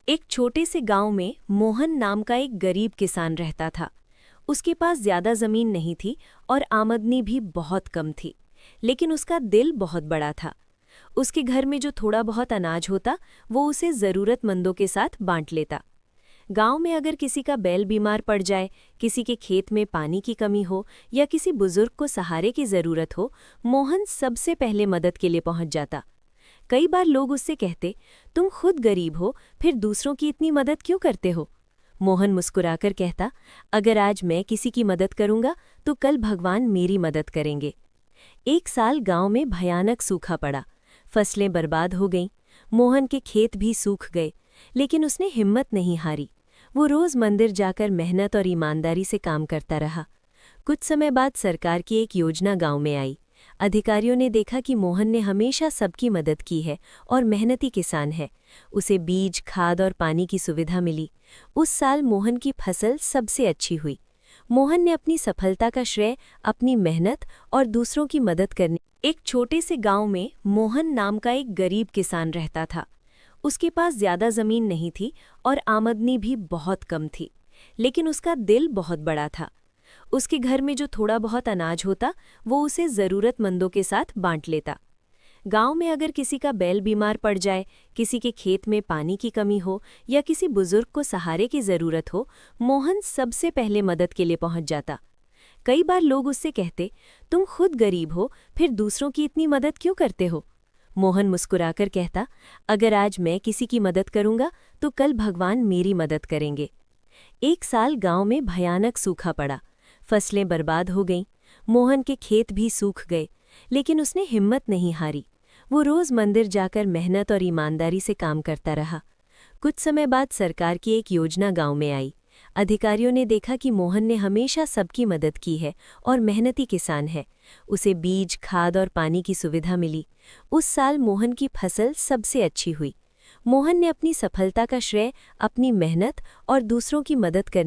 एक छोटे से गांव में मोहन नाम का एक गरीब किसान रहता था। उसके पास ज्यादा जमीन नहीं थी और आमदनी भी बहुत कम थी, लेकिन उसका दिल बहुत बड़ा था। उसके घर में जो थोड़ा बहुत अनाज होता वो उसे जरूरतमंदों के साथ बांट लेता। गांव में अगर किसी का बैल बीमार पड़ जाए, किसी के खेत में पानी की कमी हो या किसी बुजुर्ग को सहारे की जरूरत हो, मोहन सबसे पहले मदद के लिए पहुंच जाता। कई बार लोग उससे कहते, तुम खुद गरीब हो, फिर दूसरों की इतनी मदद क्यों करते हो? मोहन मुस्कुराकर कहता, अगर आज मैं किसी की मदद करूंगा तो कल भगवान मेरी मदद करेंगे। एक साल गांव में भयानक सूखा पड़ा। फसलें बर्बाद हो गईं। मोहन के खेत भी सूख गए, लेकिन उसने हिम्मत नहीं हारी। वो रोज मंदिर जाकर मेहनत और ईमानदारी से काम करता रहा। कुछ समय बाद सरकार की एक योजना गांव में आई। अधिकारियों ने देखा कि मोहन ने हमेशा सबकी मदद की है और मेहनती किसान है। उसे बीज, खाद और पानी की सुविधा मिली। उस साल मोहन की फसल सबसे अच्छी हुई। मोहन ने अपनी सफलता का श्रेय अपनी मेहनत और दूसरों की मदद करने। एक छोटे से गांव में मोहन नाम का एक गरीब किसान रहता था। उसके पास ज्यादा जमीन नहीं थी और आमदनी भी बहुत कम थी, लेकिन उसका दिल बहुत बड़ा था। उसके घर में जो थोड़ा बहुत अनाज होता वो उसे जरूरतमंदों के साथ बांट लेता। गांव में अगर किसी का बैल बीमार पड़ जाए, किसी के खेत में पानी की कमी हो या किसी बुजुर्ग को सहारे की जरूरत हो, मोहन सबसे पहले मदद के लिए पहुंच जाता। कई बार लोग उससे कहते, तुम खुद गरीब हो, फिर दूसरों की इतनी मदद क्यों करते हो? मोहन मुस्कुराकर कहता, अगर आज मैं किसी की मदद करूंगा तो कल भगवान मेरी मदद करेंगे। एक साल गांव में भयानक सूखा पड़ा। फसलें बर्बाद हो गईं। मोहन के खेत भी सूख गए, लेकिन उसने हिम्मत नहीं हारी। वो रोज मंदिर जाकर मेहनत और ईमानदारी से काम करता रहा। कुछ समय बाद सरकार की एक योजना गांव में आई। अधिकारियों ने देखा कि मोहन ने हमेशा सबकी मदद की है और मेहनती किसान है। उसे बीज, खाद और पानी की सुविधा मिली। उस साल मोहन की फसल सबसे अच्छी हुई। मोहन ने अपनी सफलता का श्रेय अपनी मेहनत और दूसरों की मदद करने